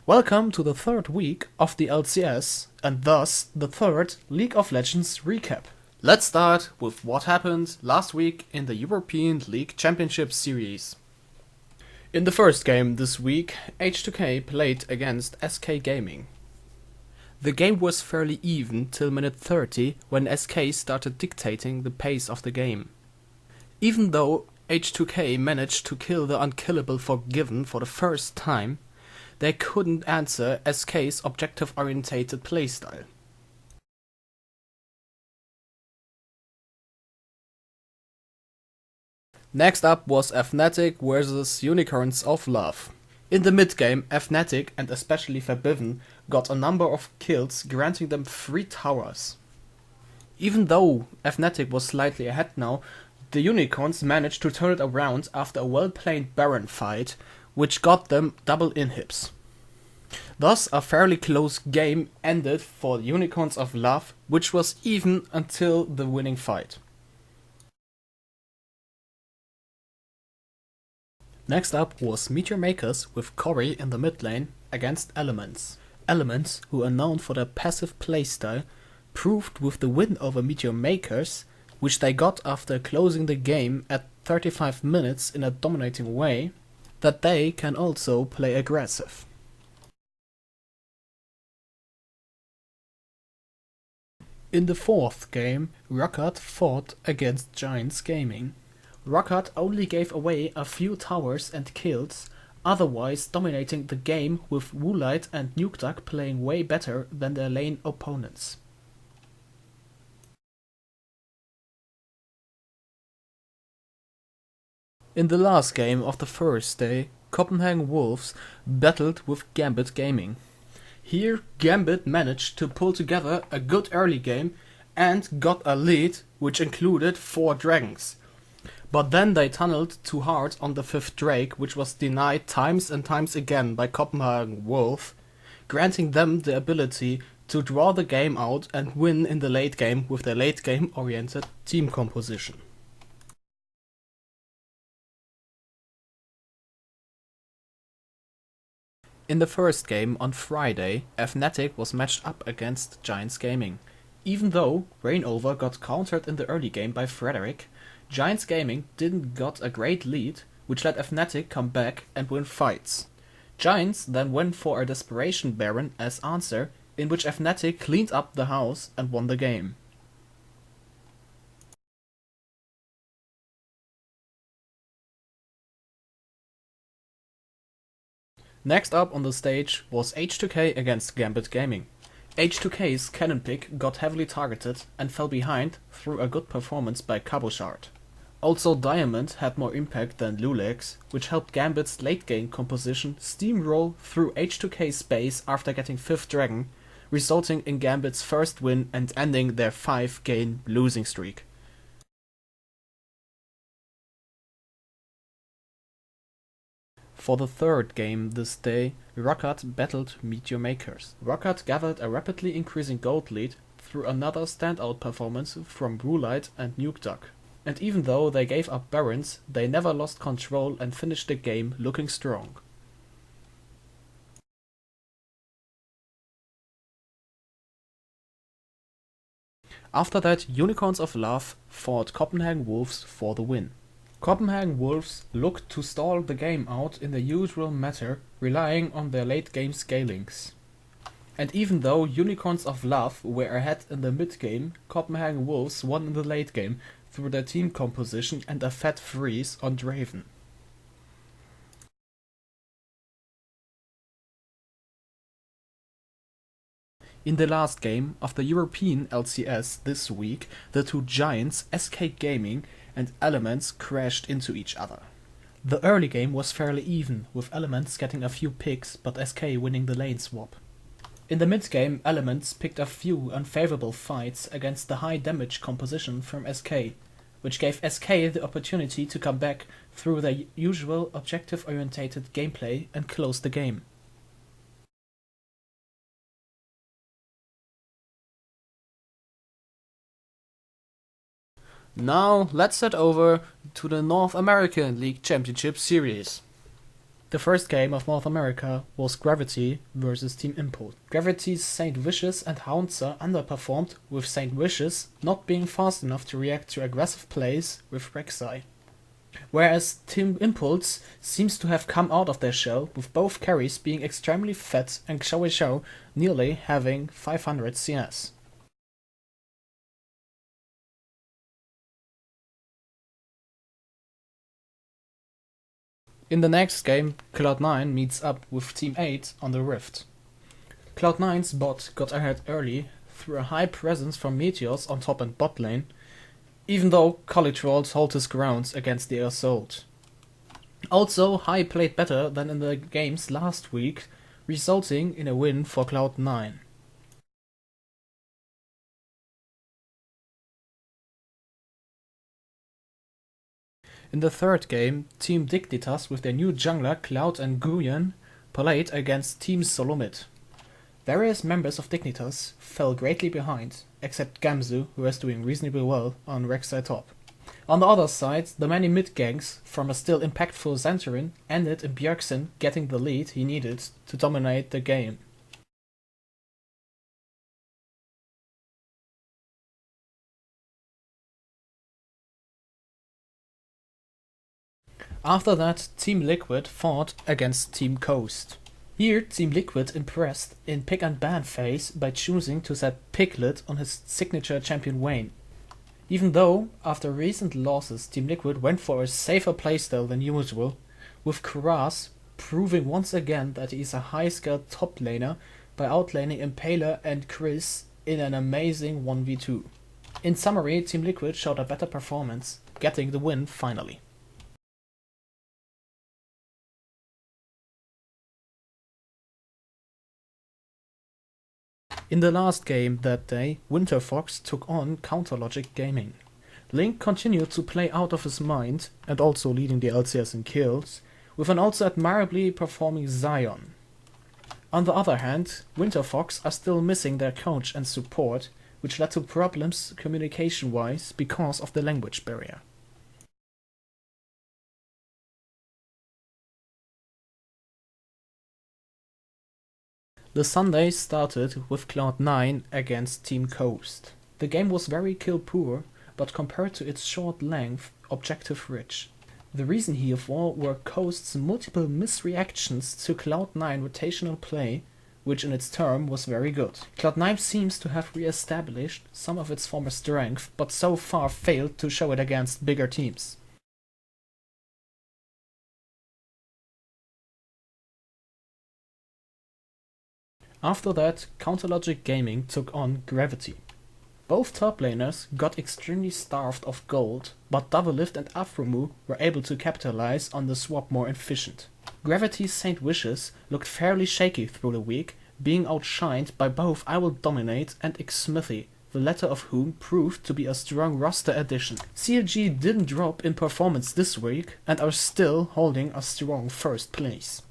Welcome to the third week of the LCS, and thus the third League of Legends recap. Let's start with what happened last week in the European League Championship Series. In the first game this week, H2K played against SK Gaming. The game was fairly even till minute 30 when SK started dictating the pace of the game. Even though H2K managed to kill the unkillable Forgiven for the first time, they couldn't answer SK's objective-orientated playstyle. Next up was Fnatic vs Unicorns of Love. In the mid-game, Fnatic and especially Forgiven got a number of kills, granting them 3 towers. Even though Fnatic was slightly ahead now, the Unicorns managed to turn it around after a well-played Baron fight, which got them double inhibs. Thus, a fairly close game ended for Unicorns of Love, which was even until the winning fight. Next up was Meteor Makers with Corey in the mid lane against Elements. Elements, who are known for their passive playstyle, proved with the win over Meteor Makers, which they got after closing the game at 35 minutes in a dominating way, that they can also play aggressive. In the fourth game, Rockhart fought against Giants Gaming. Rockhart only gave away a few towers and kills, otherwise dominating the game with Woolite and Nukeduck playing way better than their lane opponents. In the last game of the first day, Copenhagen Wolves battled with Gambit Gaming. Here, Gambit managed to pull together a good early game and got a lead, which included 4 dragons. But then they tunneled too hard on the 5th Drake, which was denied times and times again by Copenhagen Wolf, granting them the ability to draw the game out and win in the late game with their late game oriented team composition. In the first game on Friday, Fnatic was matched up against Giants Gaming. Even though Reignover got countered in the early game by Frederick, Giants Gaming didn't got a great lead, which let Fnatic come back and win fights. Giants then went for a Desperation Baron as answer, in which Fnatic cleaned up the house and won the game. Next up on the stage was H2K against Gambit Gaming. H2K's cannon pick got heavily targeted and fell behind through a good performance by Cabochard. Also Diamond had more impact than Lulex, which helped Gambit's late game composition steamroll through H2K's base after getting 5th Dragon, resulting in Gambit's first win and ending their 5-game losing streak. For the third game this day, Rockhart battled Meteor Makers. Rockhart gathered a rapidly increasing gold lead through another standout performance from Woolite and Nukeduck. And even though they gave up Barons, they never lost control and finished the game looking strong. After that, Unicorns of Love fought Copenhagen Wolves for the win. Copenhagen Wolves looked to stall the game out in the usual manner, relying on their late game scalings. And even though Unicorns of Love were ahead in the mid game, Copenhagen Wolves won in the late game through their team composition and a fat freeze on Draven. In the last game of the European LCS this week, the two giants, SK Gaming and Elements, crashed into each other. The early game was fairly even, with Elements getting a few picks but SK winning the lane swap. In the mid-game, Elements picked a few unfavorable fights against the high damage composition from SK, which gave SK the opportunity to come back through their usual objective-orientated gameplay and close the game. Now let's head over to the North American League Championship Series. The first game of North America was Gravity versus Team Impulse. Gravity's Saint Vicious and Houncer underperformed, with Saint Vicious not being fast enough to react to aggressive plays with Rek'Sai. Whereas Team Impulse seems to have come out of their shell, with both carries being extremely fat and Xiao nearly having 500 CS. In the next game, Cloud9 meets up with Team 8 on the Rift. Cloud9's bot got ahead early through a high presence from Meteors on top and bot lane, even though Colitrolls hold his grounds against the assault. Also, High played better than in the games last week, resulting in a win for Cloud9. In the third game, Team Dignitas with their new jungler Cloud and Guyan played against Team Solomid. Various members of Dignitas fell greatly behind, except Gamzu, who was doing reasonably well on Rek'Sai top. On the other side, the many mid-ganks from a still impactful Xantarin ended in Bjergsen getting the lead he needed to dominate the game. After that, Team Liquid fought against Team Coast. Here, Team Liquid impressed in pick and ban phase by choosing to set Piglet on his signature champion Vayne. Even though, after recent losses, Team Liquid went for a safer playstyle than usual, with Kuraz proving once again that he is a high-skilled top laner by outlaning Impaler and Chris in an amazing 1v2. In summary, Team Liquid showed a better performance, getting the win finally. In the last game that day, Winterfox took on Counterlogic Gaming. Link continued to play out of his mind, and also leading the LCS in kills, with an also admirably performing Zion. On the other hand, Winterfox are still missing their coach and support, which led to problems communication-wise because of the language barrier. The Sunday started with Cloud9 against Team Coast. The game was very kill poor, but compared to its short length, objective rich. The reason herefore were Coast's multiple misreactions to Cloud9 rotational play, which in its term was very good. Cloud9 seems to have re-established some of its former strength, but so far failed to show it against bigger teams. After that, Counterlogic Gaming took on Gravity. Both top laners got extremely starved of gold, but Doublelift and Afromu were able to capitalize on the swap more efficient. Gravity's Saint Vicious looked fairly shaky through the week, being outshined by both I Will Dominate and Xmithy, the latter of whom proved to be a strong roster addition. CLG didn't drop in performance this week and are still holding a strong first place.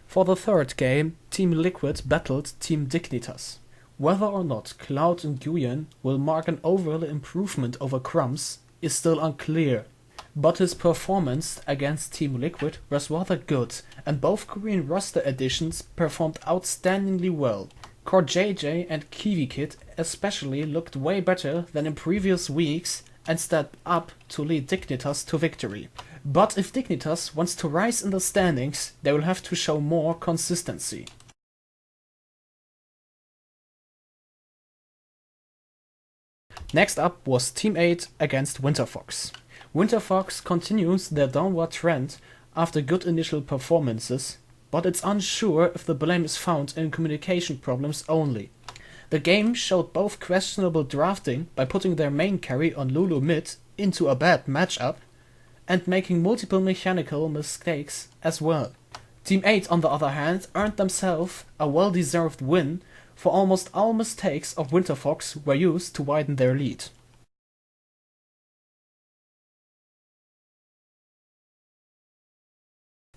For the third game, Team Liquid battled Team Dignitas. Whether or not Cloud and Guyan will mark an overall improvement over Crumbs is still unclear, but his performance against Team Liquid was rather good, and both Korean roster additions performed outstandingly well. Core JJ and Kiwi Kid especially looked way better than in previous weeks and stepped up to lead Dignitas to victory. But if Dignitas wants to rise in the standings, they will have to show more consistency. Next up was Team 8 against Winterfox. Winterfox continues their downward trend after good initial performances, but it's unsure if the blame is found in communication problems only. The game showed both questionable drafting by putting their main carry on Lulu mid into a bad matchup, and making multiple mechanical mistakes as well. Team 8 on the other hand earned themselves a well-deserved win, for almost all mistakes of Winterfox were used to widen their lead.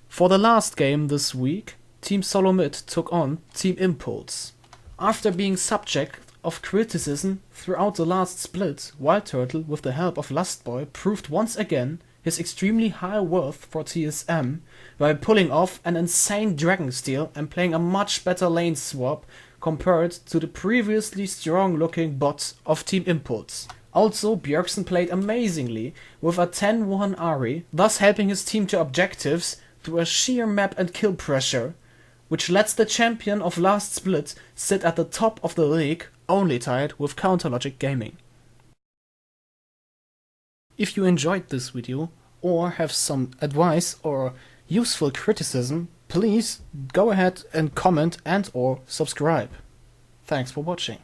For the last game this week, Team Solomid took on Team Impulse. After being subject of criticism throughout the last split, Wild Turtle, with the help of Lustboy, proved once again his extremely high worth for TSM by pulling off an insane Dragon Steal and playing a much better lane swap compared to the previously strong-looking bot of Team Impulse. Also, Bjergsen played amazingly with a 10-1 Ahri, thus helping his team to objectives through a sheer map and kill pressure, which lets the champion of last split sit at the top of the league, only tied with Counterlogic Gaming. If you enjoyed this video or have some advice or useful criticism, please go ahead and comment and or subscribe. Thanks for watching.